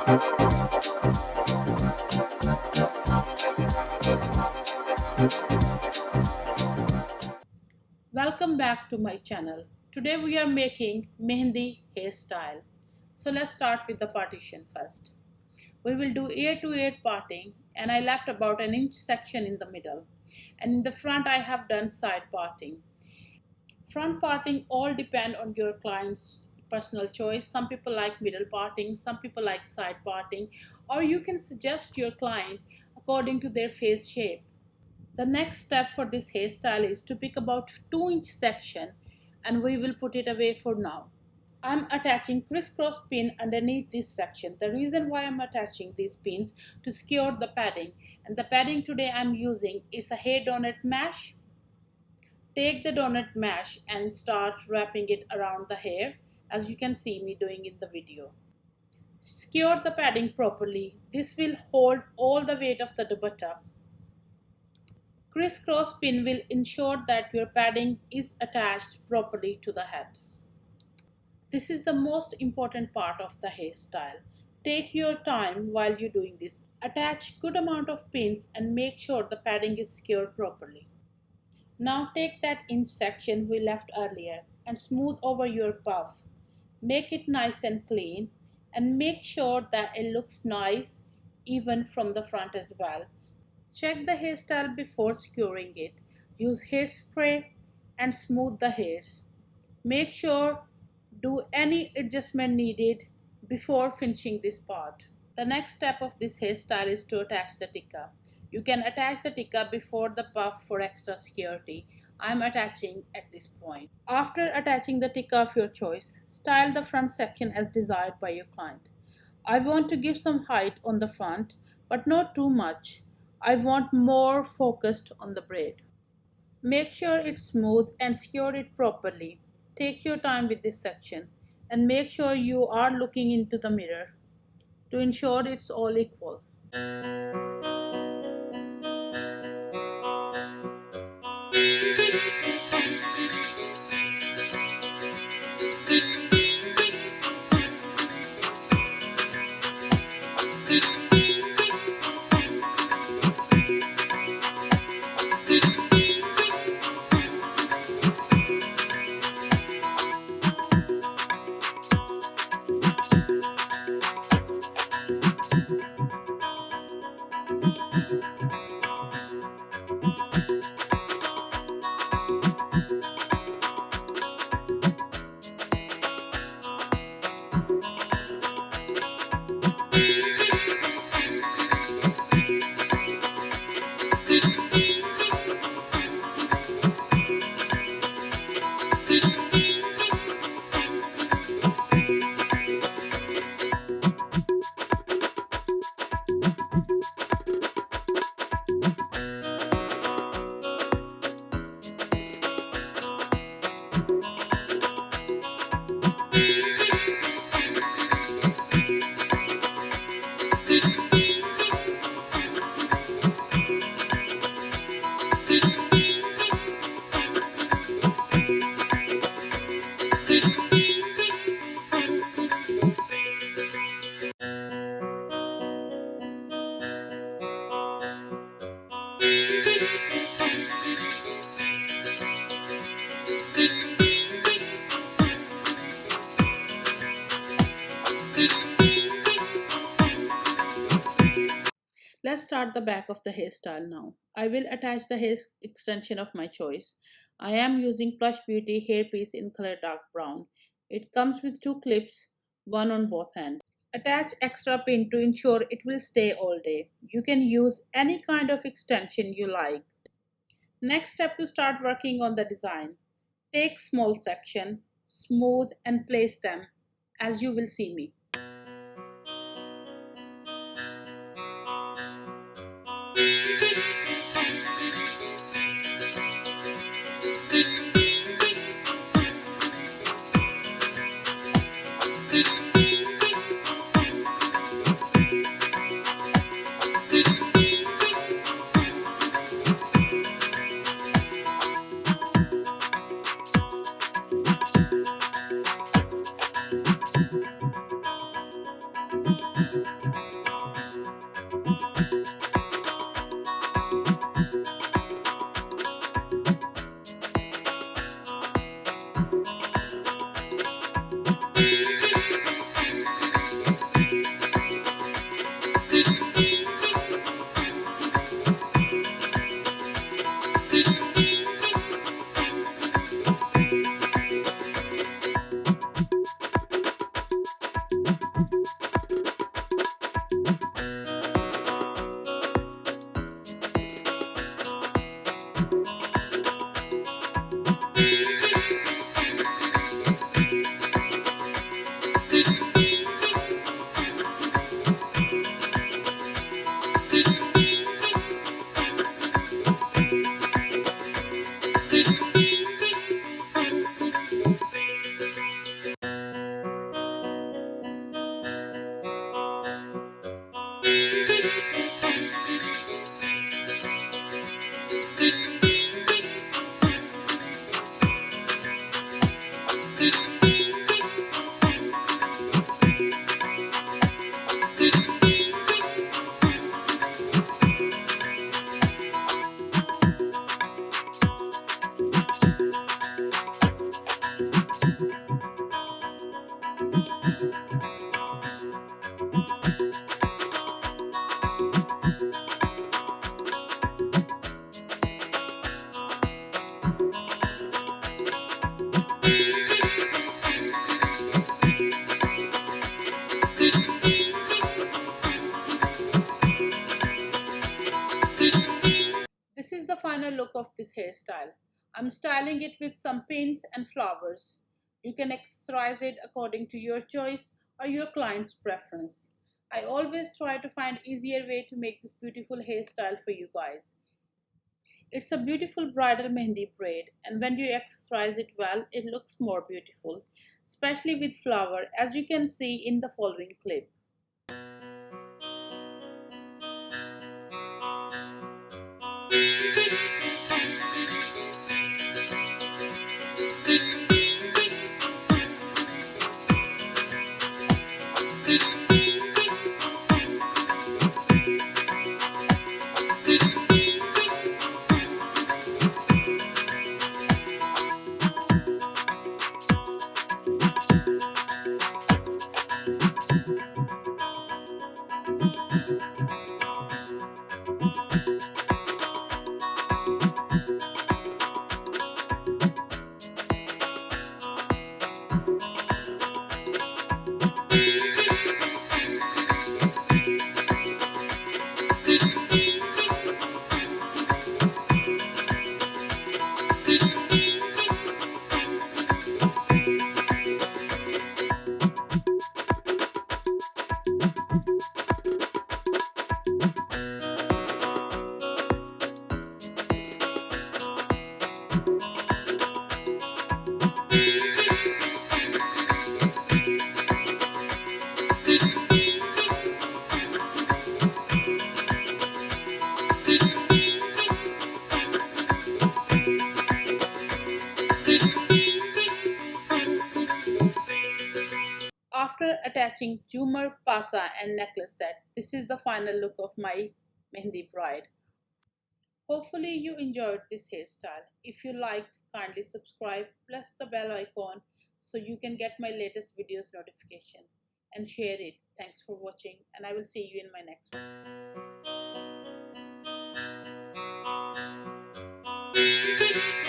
Welcome back to my channel. Today we are making mehndi hairstyle. So let's start with the partition first. We will do ear to ear parting, and I left about an inch section in the middle. And in the front I have done side parting. Front parting all depend on your client's personal choice. Some people like middle parting, some people like side parting, or you can suggest your client according to their face shape. The next step for this hairstyle is to pick about 2-inch section, and we will put it away for now. I'm attaching crisscross pin underneath this section. The reason why I'm attaching these pins to secure the padding, and the padding today I'm using is a hair donut mesh. Take the donut mesh and start wrapping it around the hair as you can see me doing in the video. Secure the padding properly. This will hold all the weight of the dupatta. Crisscross pin will ensure that your padding is attached properly to the head. This is the most important part of the hairstyle. Take your time while you're doing this. Attach good amount of pins and make sure the padding is secured properly. Now take that inch section we left earlier and smooth over your puff. Make it nice and clean and make sure that it looks nice even from the front as well. Check the hairstyle before securing it. Use hairspray and smooth the hairs. Make sure do any adjustment needed before finishing this part. The next step of this hairstyle is to attach the tikka. You can attach the tikka before the puff for extra security. I am attaching at this point. After attaching the tikka of your choice, style the front section as desired by your client. I want to give some height on the front, but not too much. I want more focused on the braid. Make sure it's smooth and secure it properly. Take your time with this section and make sure you are looking into the mirror to ensure it's all equal. Let's start the back of the hairstyle now. I will attach the hair extension of my choice. I am using Plush Beauty hairpiece in color dark brown. It comes with 2 clips, one on both ends. Attach extra pin to ensure it will stay all day. You can use any kind of extension you like. Next step to start working on the design. Take small section, smooth and place them as you will see me. look of this hairstyle. I'm styling it with some pins and flowers. You can accessorize it according to your choice or your client's preference. I always try to find easier way to make this beautiful hairstyle for you guys. It's a beautiful bridal mehndi braid, and when you accessorize it well, it looks more beautiful, especially with flower, as you can see in the following clip. After attaching Jhumar, Pasa and necklace set, this is the final look of my Mehndi bride. Hopefully you enjoyed this hairstyle. If you liked, kindly subscribe, press the bell icon so you can get my latest videos notification and share it. Thanks for watching and I will see you in my next one.